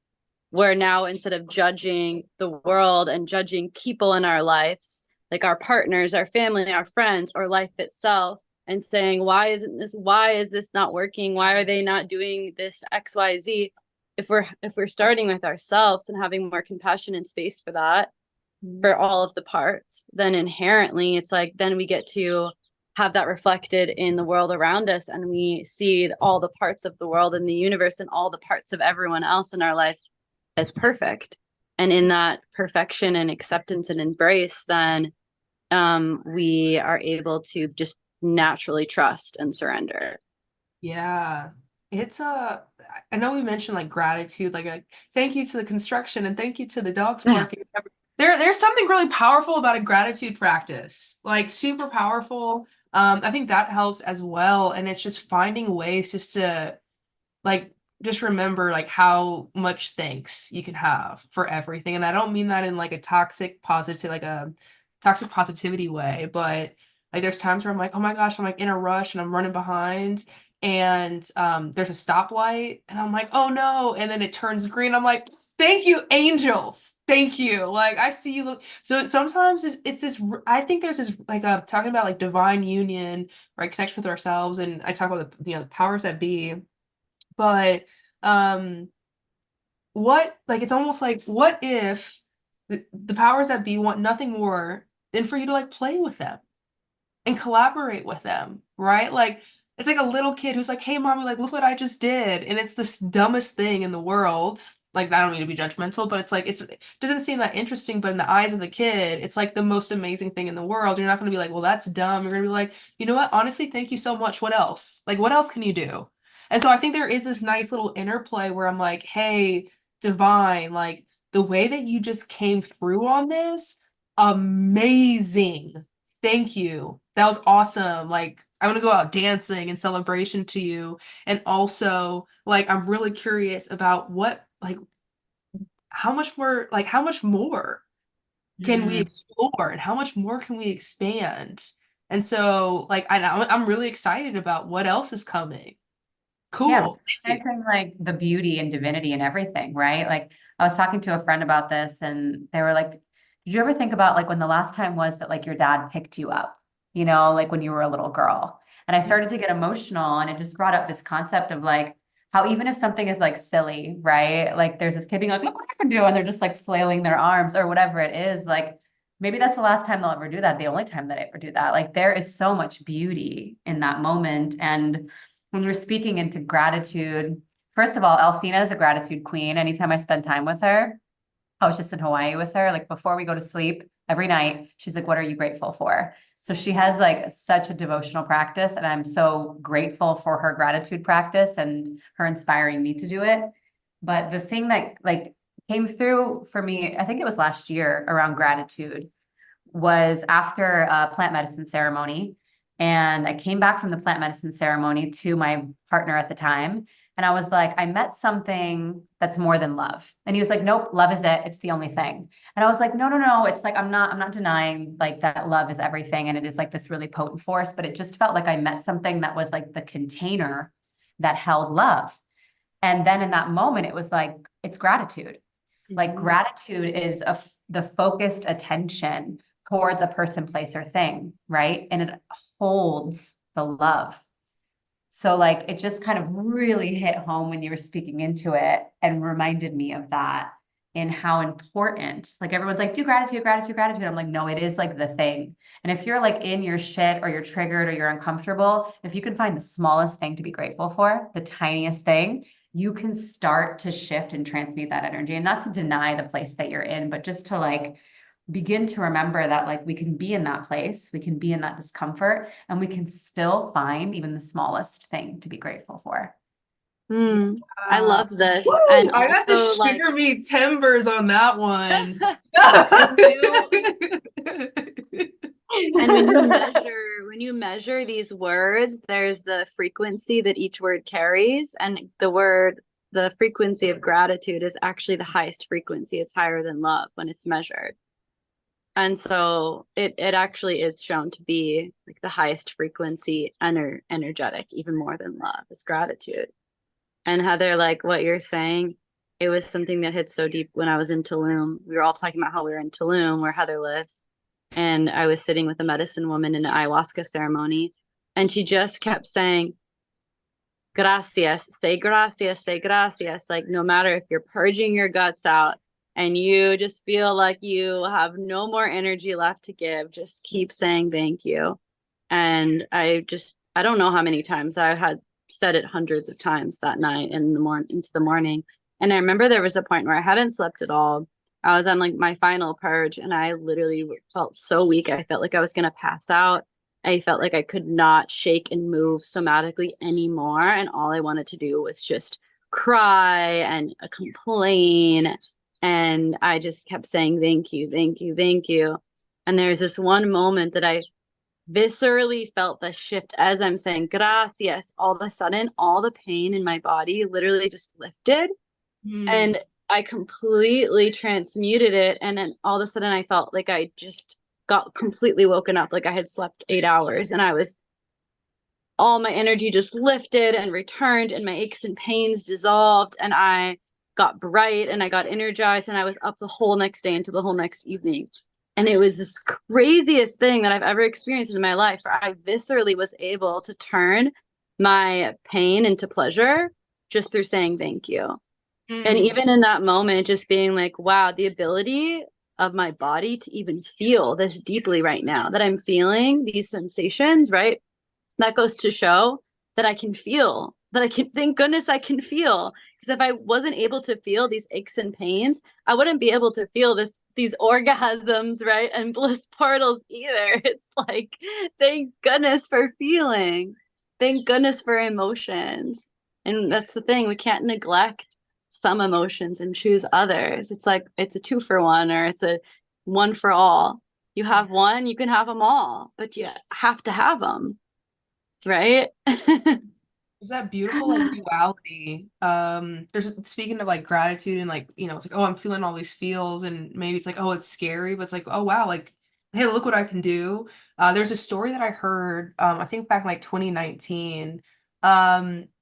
where now instead of judging the world and judging people in our lives, like our partners, our family, our friends, or life itself, and saying, why is this not working? Why are they not doing this XYZ? If we're starting with ourselves and having more compassion and space for that, for all of the parts, then inherently it's like then we get to have that reflected in the world around us, and we see all the parts of the world and the universe and all the parts of everyone else in our lives as perfect. And in that perfection and acceptance and embrace, then we are able to just naturally trust and surrender. Yeah. It's I know we mentioned like gratitude, like thank you to the construction and thank you to the dogs barking. There's something really powerful about a gratitude practice, like super powerful. I think that helps as well. And it's just finding ways just to like just remember like how much thanks you can have for everything. And I don't mean that in like a toxic positivity way, but like there's times where I'm like, oh my gosh, I'm like in a rush and I'm running behind and there's a stoplight and I'm like, oh no, and then it turns green. I'm like, thank you, angels. Thank you. Like I see you look. So sometimes it's this. I think there's this like talking about like divine union, right? Connection with ourselves, and I talk about the powers that be. But what like it's almost like what if the powers that be want nothing more than for you to like play with them and collaborate with them, right? Like it's like a little kid who's like, "Hey, mommy, like look what I just did," and it's this dumbest thing in the world. Like I don't mean to be judgmental, but it's like it doesn't seem that interesting, but in the eyes of the kid, it's like the most amazing thing in the world. You're not going to be like, "Well, that's dumb." You're going to be like, "You know what? Honestly, thank you so much. What else? Like, what else can you do?" And so I think there is this nice little interplay where I'm like, "Hey, divine, like the way that you just came through on this, amazing. Thank you. That was awesome. Like, I want to go out dancing in celebration to you. And also, like, I'm really curious about how much more can we Mm. explore and how much more can we expand? And so, like, I'm really excited about what else is coming. Yeah, Cool. Thank you. connecting like the beauty and divinity and everything, right? Like I was talking to a friend about this and they were like, did you ever think about like when the last time was that like your dad picked you up, like when you were a little girl? And I started to get emotional and it just brought up this concept of like how even if something is like silly, right? Like there's this kid being like, look what I can do, and they're just like flailing their arms or whatever it is, like maybe that's the last time they'll ever do that, the only time that I ever do that. Like there is so much beauty in that moment. And when we're speaking into gratitude, first of all, Alfina is a gratitude queen. Anytime I spend time with her, I was just in Hawaii with her, like before we go to sleep every night, she's like, what are you grateful for? So she has like such a devotional practice, and I'm so grateful for her gratitude practice and her inspiring me to do it. But the thing that like came through for me, I think it was last year around gratitude, was after a plant medicine ceremony. And I came back from the plant medicine ceremony to my partner at the time. And I was like, I met something that's more than love. And he was like, nope, love is it. It's the only thing. And I was like, no, no, no. It's like, I'm not denying like that love is everything. And it is like this really potent force, but it just felt like I met something that was like the container that held love. And then in that moment, it was like, it's gratitude. Like gratitude is the focused attention towards a person, place, or thing, right? And it holds the love. So like it just kind of really hit home when you were speaking into it and reminded me of that and how important, like everyone's like, do gratitude, gratitude, gratitude. I'm like, no, it is like the thing. And if you're like in your shit or you're triggered or you're uncomfortable, if you can find the smallest thing to be grateful for, the tiniest thing, you can start to shift and transmute that energy. And not to deny the place that you're in, but just to like begin to remember that like we can be in that place, we can be in that discomfort, and we can still find even the smallest thing to be grateful for. I love this. Woo! And I got the also like sugar meat timbers on that one. when you and when you measure these words, there's the frequency that each word carries, and the frequency of gratitude is actually the highest frequency. It's higher than love when it's measured. And so it actually is shown to be like the highest frequency energetic, even more than love is gratitude. And Heather, like what you're saying, it was something that hit so deep when I was in Tulum. We were all talking about how we were in Tulum, where Heather lives. And I was sitting with a medicine woman in an ayahuasca ceremony, and she just kept saying, gracias, say gracias. Like, no matter if you're purging your guts out and you just feel like you have no more energy left to give, just keep saying thank you. And I don't know how many times I had said it, hundreds of times that night and in the morning into the morning. And I remember there was a point where I hadn't slept at all. I was on like my final purge and I literally felt so weak. I felt like I was going to pass out. I felt like I could not shake and move somatically anymore. And all I wanted to do was just cry and complain. And I just kept saying, thank you, thank you, thank you. And there's this one moment that I viscerally felt the shift as I'm saying, gracias. All of a sudden, all the pain in my body literally just lifted. Mm. And I completely transmuted it. And then all of a sudden, I felt like I just got completely woken up, like I had slept 8 hours. And all my energy just lifted and returned, and my aches and pains dissolved. And I got bright and I got energized. And I was up the whole next day into the whole next evening. And it was this craziest thing that I've ever experienced in my life, where I viscerally was able to turn my pain into pleasure just through saying thank you. And Mm. even in that moment, just being like, wow, the ability of my body to even feel this deeply right now, that I'm feeling these sensations, right? That goes to show that I can feel, that I can, thank goodness I can feel. Because if I wasn't able to feel these aches and pains, I wouldn't be able to feel these orgasms, right? And bliss portals either. It's like, thank goodness for feeling. Thank goodness for emotions. And that's the thing, we can't neglect some emotions and choose others. It's like it's a 2 for 1, or it's a 1 for all. You have one, you can have them all, but you have to have them, right? There's that beautiful like duality. There's speaking of like gratitude and like, it's like, oh, I'm feeling all these feels and maybe it's like, oh, it's scary, but it's like, oh wow, like, hey, look what I can do. There's a story that I heard, I think back in like 2019.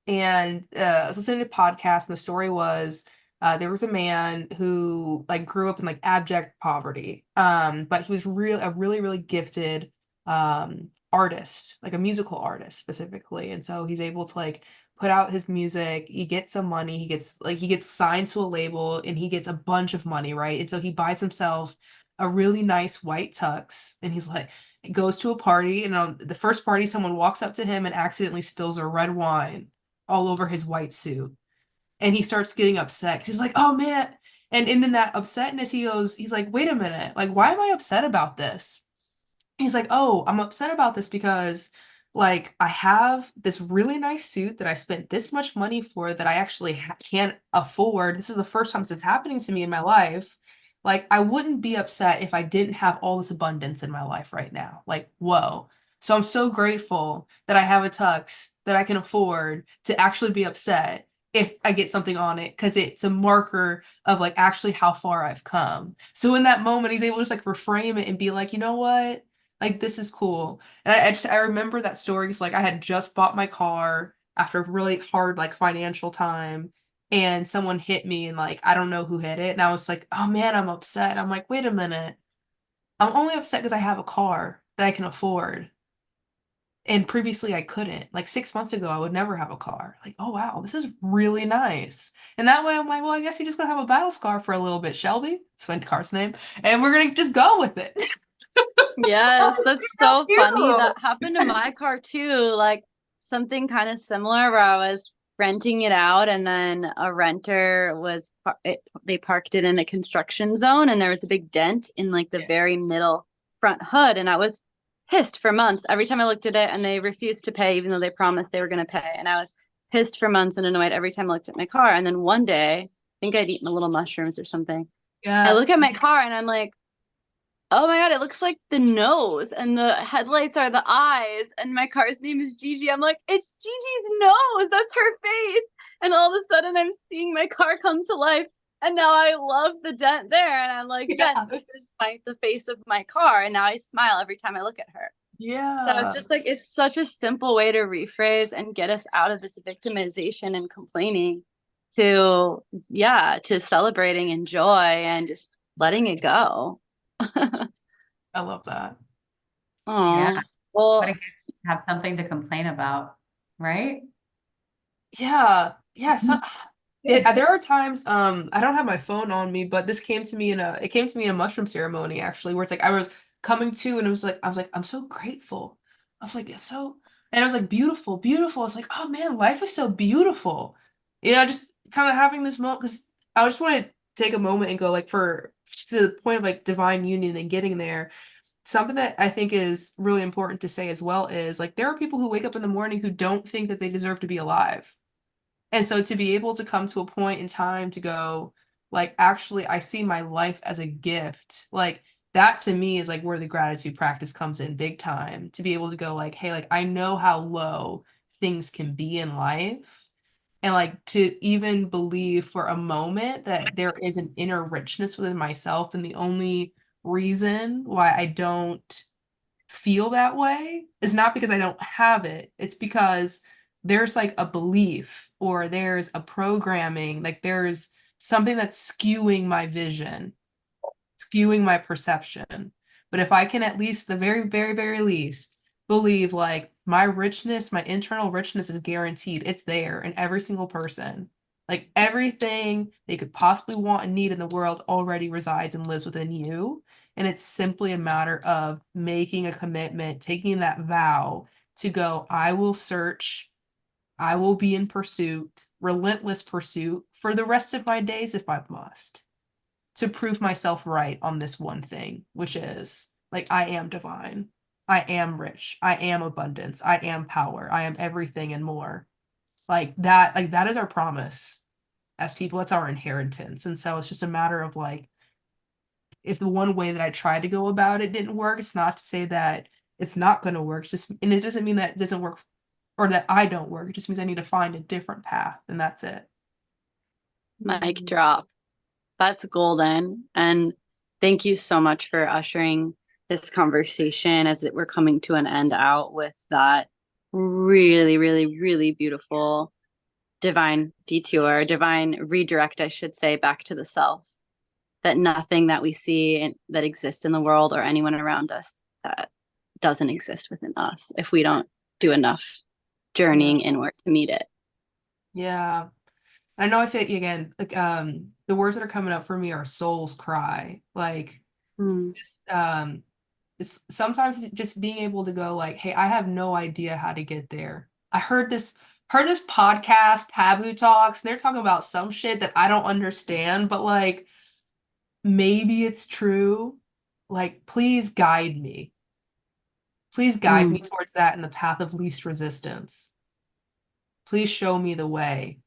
And I was listening to a podcast and the story was there was a man who like grew up in like abject poverty. But he was a really, really gifted artist, like a musical artist specifically. And so he's able to like put out his music, he gets some money, he gets signed to a label and he gets a bunch of money, right? And so he buys himself a really nice white tux and he's like goes to a party and on the first party someone walks up to him and accidentally spills a red wine all over his white suit. And he starts getting upset 'cause he's like, "Oh man." And in that upsetness he's like, "Wait a minute. Like why am I upset about this?" He's like, "Oh, I'm upset about this because like I have this really nice suit that I spent this much money for that I actually can't afford. This is the first time this is happening to me in my life. Like I wouldn't be upset if I didn't have all this abundance in my life right now. Like, whoa. So I'm so grateful that I have a tux that I can afford to actually be upset if I get something on it because it's a marker of like actually how far I've come." So in that moment, he's able to just like reframe it and be like, "You know what? Like this is cool." And I remember that story because like I had just bought my car after a really hard like financial time and someone hit me and like I don't know who hit it and I was like, "Oh man, I'm upset." I'm like, "Wait a minute. I'm only upset because I have a car that I can afford." And previously I couldn't. Like 6 months ago, I would never have a car. Like, oh wow, this is really nice. And that way I'm like, well, I guess you're just gonna have a battle scar for a little bit, Shelby. It's my car's name. And we're gonna just go with it. Yes, that's so funny. Cute. That happened to my car too. Like something kind of similar where I was renting it out and then a renter they parked it in a construction zone and there was a big dent in like the Yeah. very middle front hood and I was pissed for months. Every time I looked at it and they refused to pay even though they promised they were going to pay. And I was pissed for months and annoyed every time I looked at my car. And then one day, I think I'd eaten a little mushrooms or something. I Yeah. look at my car and I'm like, oh my God, it looks like the nose and the headlights are the eyes. And my car's name is Gigi. I'm like, it's Gigi's nose. That's her face. And all of a sudden I'm seeing my car come to life. And now I love the dent there. And I'm like, yes, Yeah. this is the face of my car. And now I smile every time I look at her. So it's Yeah. just like it's such a simple way to rephrase and get us out of this victimization and complaining to, yeah, to celebrating and joy and just letting it go. I love that. Yeah. Oh, What a well, gift to have something to complain about, right? Yeah. Yeah. So there are times I don't have my phone on me, but this came to me it came to me in a mushroom ceremony actually, where it's like I was coming to and it was like I was like, I'm so grateful. I was like, it's so and it was like beautiful, beautiful. It's like, oh man, life is so beautiful. Just kind of having this moment because I just want to take a moment and go like for to the point of like divine union and getting there. Something that I think is really important to say as well is like there are people who wake up in the morning who don't think that they deserve to be alive. And so to be able to come to a point in time to go, like, actually, I see my life as a gift. Like, that to me is like where the gratitude practice comes in big time. To be able to go, like, hey, like, I know how low things can be in life. And like to even believe for a moment that there is an inner richness within myself. And the only reason why I don't feel that way is not because I don't have it. It's because there's like a belief or there's a programming, like there's something that's skewing my vision, skewing my perception. But if I can at least, the very, very, very least, believe like my richness, my internal richness is guaranteed, it's there in every single person. Like everything they could possibly want and need in the world already resides and lives within you. And it's simply a matter of making a commitment, taking that vow to go, I will search, I will be in pursuit, relentless pursuit for the rest of my days if I must to prove myself right on this one thing, which is like I am divine. I am rich. I am abundance. I am power. I am everything and more. Like that is our promise as people. That's our inheritance. And so it's just a matter of like if the one way that I tried to go about it didn't work, it's not to say that it's not going to work. It's just and it doesn't mean that it doesn't work or that I don't work. It just means I need to find a different path, and that's it. mic drop. That's golden. And thank you so much for ushering this conversation as we're coming to an end out with that really, really, really beautiful divine detour, divine redirect, I should say, back to the self. That nothing that we see that exists in the world or anyone around us that doesn't exist within us if we don't do enough Yeah. journeying inward to meet it. Yeah. I know I say it again, like the words that are coming up for me are soul's cry. Like Mm. just it's sometimes just being able to go like, hey, I have no idea how to get there. I heard this podcast, Taboo Talks, and they're talking about some shit that I don't understand, but like maybe it's true. Like, please guide me. Please guide me Mm. towards that in the path of least resistance. Please show me the way.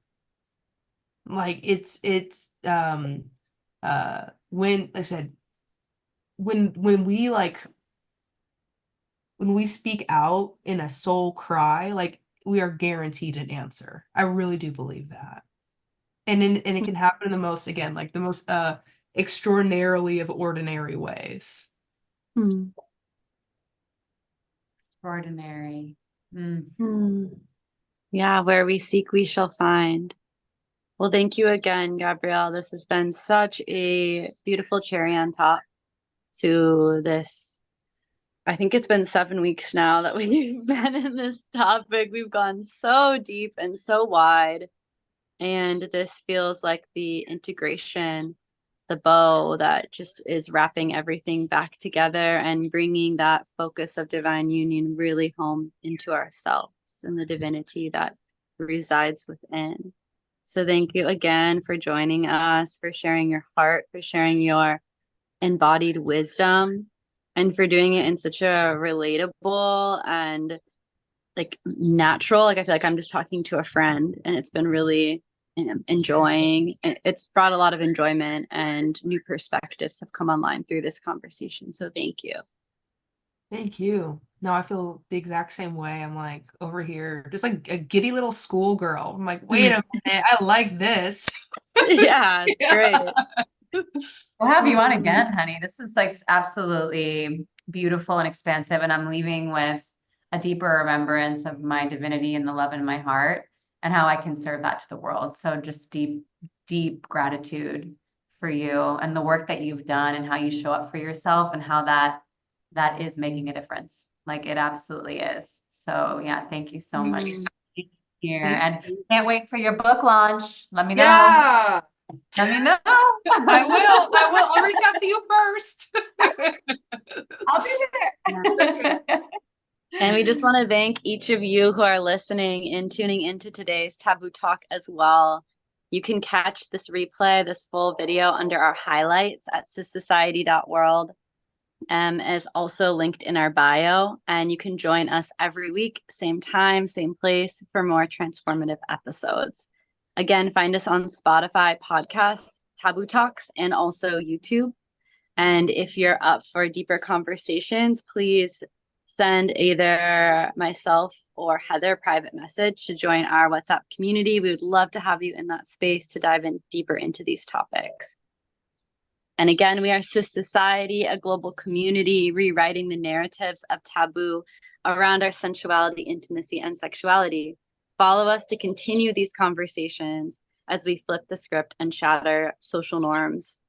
Like it's when like I said when we speak out in a soul cry, like we are guaranteed an answer. I really do believe that. And it can happen in the most again, like the most extraordinarily of ordinary ways. Mm. Extraordinary. Mm. Mm. Yeah, where we seek, we shall find. Well, thank you again, Gabrielle. This has been such a beautiful cherry on top to this. I think it's been 7 weeks now that we've been in this topic. We've gone so deep and so wide. And this feels like the integration, the bow that just is wrapping everything back together and bringing that focus of divine union really home into ourselves and the divinity that resides within. So thank you again for joining us, for sharing your heart, for sharing your embodied wisdom, and for doing it in such a relatable and like natural. Like I feel like I'm just talking to a friend, and it's been really enjoying. It's brought a lot of enjoyment and new perspectives have come online through this conversation. So thank you. Thank you. No, I feel the exact same way. I'm like over here, just like a giddy little schoolgirl. I'm like, wait a minute, I like this. Yeah, it's Yeah. great. We'll have you on again, honey. This is like absolutely beautiful and expansive, and I'm leaving with a deeper remembrance of my divinity and the love in my heart and how I can serve that to the world. So just deep, deep gratitude for you and the work that you've done and how you show up for yourself and how that is making a difference. Like it absolutely is. So yeah, thank you so much for being here, Thank and you. can't wait for your book launch. Let me know. Yeah, Let me know. I will. I will. I'll reach out to you first. I'll be there. And we just want to thank each of you who are listening and tuning into today's Taboo Talk as well. You can catch this replay, this full video under our highlights at SISociety.world. Is also linked in our bio, and you can join us every week, same time, same place, for more transformative episodes. Again, find us on Spotify podcasts, Taboo Talks, and also YouTube. And if you're up for deeper conversations, please send either myself or Heather a private message to join our WhatsApp community. We would love to have you in that space to dive in deeper into these topics. And again, we are SISociety, a global community rewriting the narratives of taboo around our sensuality, intimacy, and sexuality. Follow us to continue these conversations as we flip the script and shatter social norms.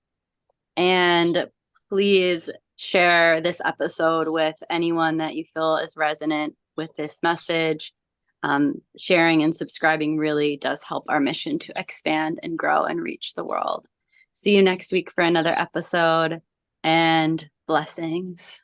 And please share this episode with anyone that you feel is resonant with this message. Sharing and subscribing really does help our mission to expand and grow and reach the world. See you next week for another episode, and blessings.